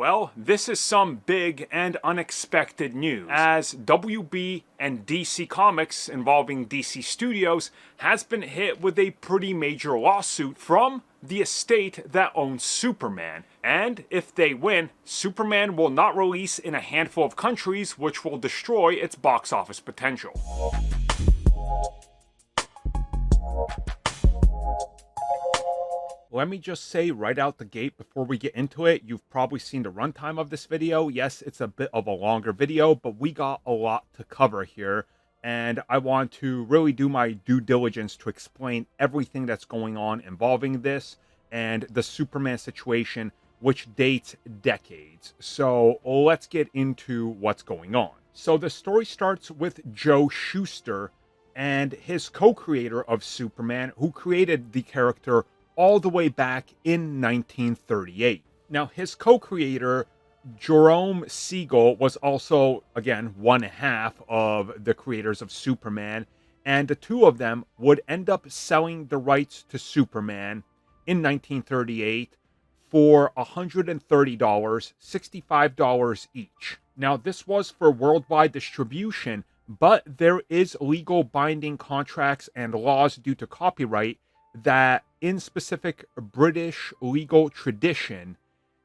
Well, this is some big and unexpected news, as WB and DC Comics involving DC Studios has been hit with a pretty major lawsuit from the estate that owns Superman. And if they win, Superman will not release in a handful of countries, which will destroy its box office potential. Let me just say right out the gate before we get into it, you've probably seen the runtime of this video. Yes, it's a bit of a longer video, but we got a lot to cover here. And I want to really do my due diligence to explain everything that's going on involving this and the Superman situation, which dates decades. So let's get into what's going on. So the story starts with Joe Schuster and his co-creator of Superman, who created the character all the way back in 1938. Now, his co-creator, Jerome Siegel, was also, again, one half of the creators of Superman, and the two of them would end up selling the rights to Superman in 1938 for $130, $65 each. Now, this was for worldwide distribution, but there is legal binding contracts and laws due to copyright that in specific British legal tradition,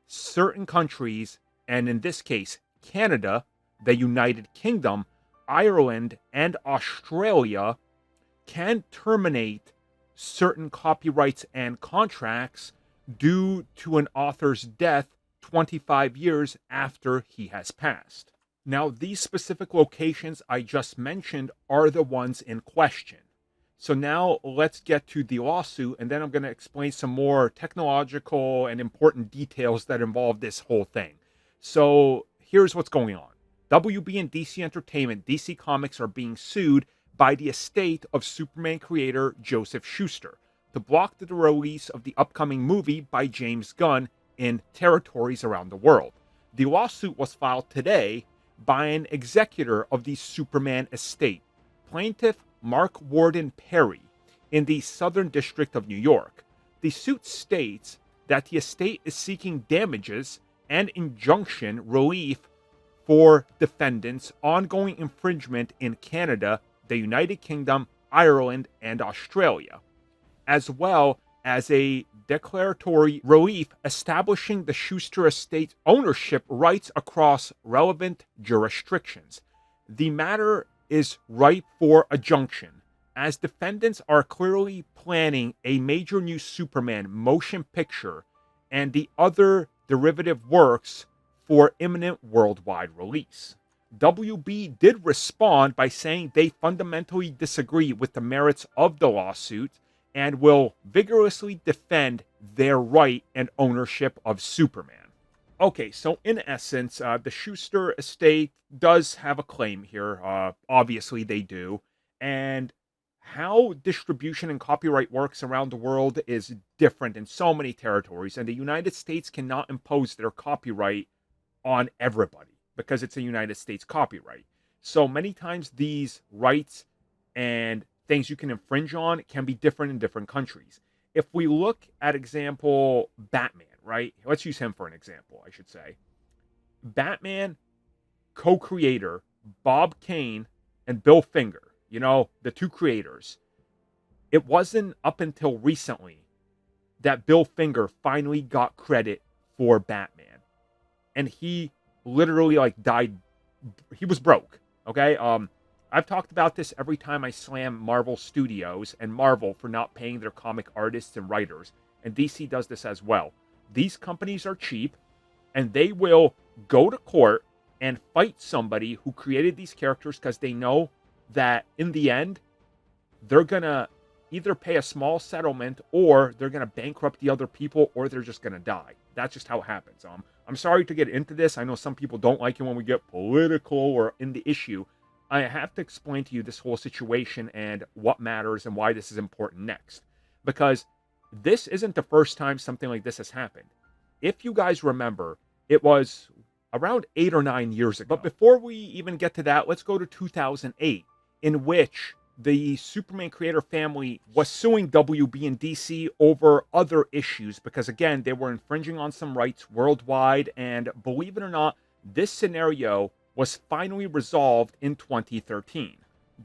certain countries, and in this case, Canada, the United Kingdom, Ireland, and Australia, can terminate certain copyrights and contracts due to an author's death 25 years after he has passed. Now, these specific locations I just mentioned are the ones in question. So now let's get to the lawsuit, and then I'm going to explain some more technological and important details that involve this whole thing. So here's what's going on. WB and DC Entertainment, DC Comics, are being sued by the estate of Superman creator Joseph Schuster to block the release of the upcoming movie by James Gunn in territories around the world. The lawsuit was filed today by an executor of the Superman estate, Plaintiff Mark Warren Peary, in the Southern District of New York. The suit states that the estate is seeking damages and injunction relief for defendants' ongoing infringement in Canada, the United Kingdom, Ireland, and Australia, as well as a declaratory relief establishing the Shuster Estate ownership rights across relevant jurisdictions. The matter is ripe for adjunction, as defendants are clearly planning a major new Superman motion picture and the other derivative works for imminent worldwide release. WB did respond by saying they fundamentally disagree with the merits of the lawsuit and will vigorously defend their right and ownership of Superman. Okay, so in essence, the Shuster Estate does have a claim here. Obviously, they do. And how distribution and copyright works around the world is different in so many territories. And the United States cannot impose their copyright on everybody because it's a United States copyright. So many times these rights and things you can infringe on can be different in different countries. If we look at example Batman, right? Let's use him for an example, I should say. Batman co-creator Bob Kane and Bill Finger, the two creators. It wasn't up until recently that Bill Finger finally got credit for Batman. And he literally died. He was broke, okay? I've talked about this every time I slam Marvel Studios and Marvel for not paying their comic artists and writers. And DC does this as well. These companies are cheap, and they will go to court and fight somebody who created these characters because they know that in the end, they're going to either pay a small settlement or they're going to bankrupt the other people or they're just going to die. That's just how it happens. I'm sorry to get into this. I know some people don't like it when we get political or in the issue. I have to explain to you this whole situation and what matters and why this is important next. Because this isn't the first time something like this has happened. If you guys remember, it was around 8 or 9 years ago. But before we even get to that, let's go to 2008, in which the Superman creator family was suing WB and DC over other issues because, again, they were infringing on some rights worldwide. And believe it or not, this scenario was finally resolved in 2013.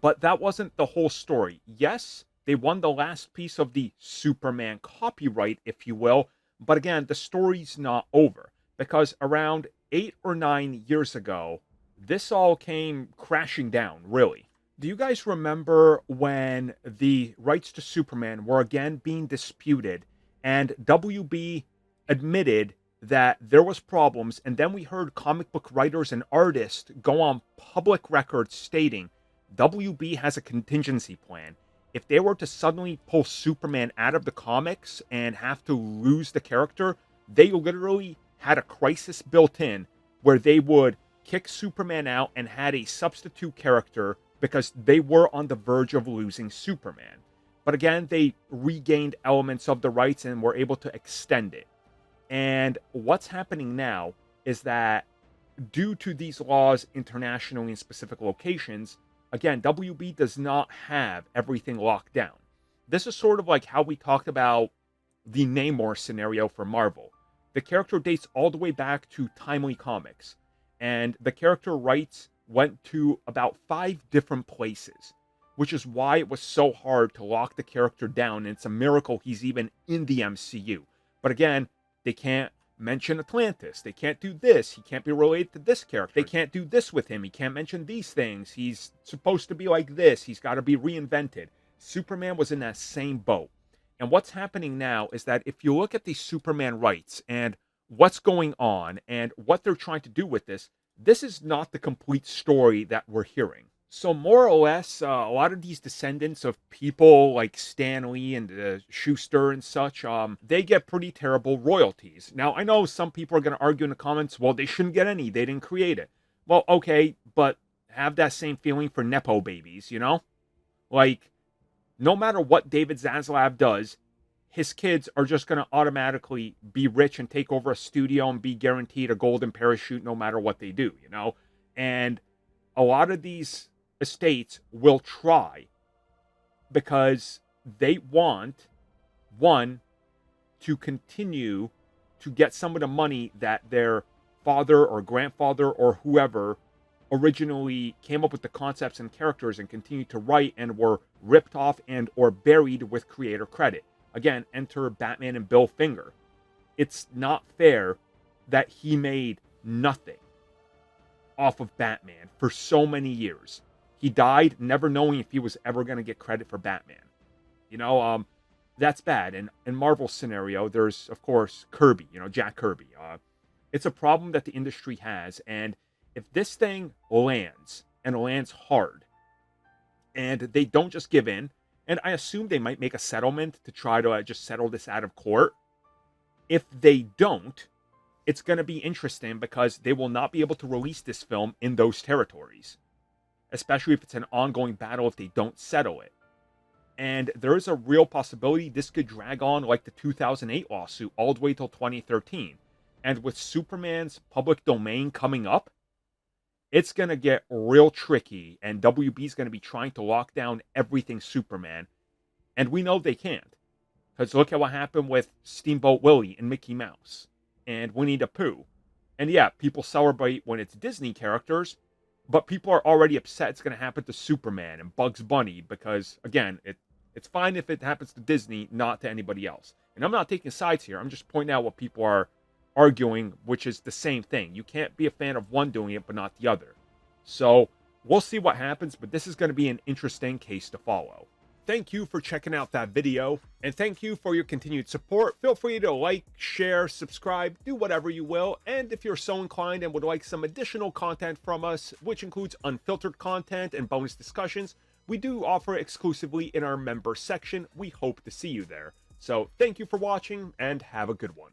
But that wasn't the whole story. Yes, they won the last piece of the Superman copyright, if you will. But again, the story's not over because around 8 or 9 years ago, this all came crashing down, really. Do you guys remember when the rights to Superman were again being disputed and WB admitted that there was problems, and then we heard comic book writers and artists go on public record stating WB has a contingency plan. If they were to suddenly pull Superman out of the comics and have to lose the character, they literally had a crisis built in where they would kick Superman out and had a substitute character because they were on the verge of losing Superman. But again, they regained elements of the rights and were able to extend it. And what's happening now is that due to these laws internationally in specific locations, again, WB does not have everything locked down. This is sort of like how we talked about the Namor scenario for Marvel. The character dates all the way back to Timely Comics, and the character rights went to about 5 different places, which is why it was so hard to lock the character down, and it's a miracle he's even in the MCU. But again, they can't mention Atlantis. They can't do this. He can't be related to this character. They can't do this with him. He can't mention these things. He's supposed to be like this. He's got to be reinvented. Superman was in that same boat. And what's happening now is that if you look at the Superman rights and what's going on and what they're trying to do with this is not the complete story that we're hearing. So more or less, a lot of these descendants of people like Stan Lee and Schuster and such, they get pretty terrible royalties. Now, I know some people are going to argue in the comments, well, they shouldn't get any. They didn't create it. Well, okay, but have that same feeling for Nepo babies, you know? Like, no matter what David Zaslav does, his kids are just going to automatically be rich and take over a studio and be guaranteed a golden parachute no matter what they do, you know? And a lot of these estates will try because they want, one, to continue to get some of the money that their father or grandfather or whoever originally came up with the concepts and characters and continued to write and were ripped off and or buried with creator credit. Again, enter Batman and Bill Finger. It's not fair that he made nothing off of Batman for so many years. He died never knowing if he was ever going to get credit for Batman. You know, that's bad. And in Marvel's scenario, there's, of course, Kirby, you know, Jack Kirby. It's a problem that the industry has. And if this thing lands, and lands hard, and they don't just give in, and I assume they might make a settlement to try to just settle this out of court. If they don't, it's going to be interesting because they will not be able to release this film in those territories, especially if it's an ongoing battle if they don't settle it. And there is a real possibility this could drag on like the 2008 lawsuit all the way till 2013. And with Superman's public domain coming up, it's going to get real tricky, and WB is going to be trying to lock down everything Superman. And we know they can't. Because look at what happened with Steamboat Willie and Mickey Mouse and Winnie the Pooh. And yeah, people celebrate when it's Disney characters, but people are already upset it's going to happen to Superman and Bugs Bunny because, again, it's fine if it happens to Disney, not to anybody else. And I'm not taking sides here. I'm just pointing out what people are arguing, which is the same thing. You can't be a fan of one doing it, but not the other. So we'll see what happens, but this is going to be an interesting case to follow. Thank you for checking out that video, and thank you for your continued support. Feel free to like, share, subscribe, do whatever you will. And if you're so inclined and would like some additional content from us, which includes unfiltered content and bonus discussions, we do offer exclusively in our member section. We hope to see you there. So thank you for watching, and have a good one.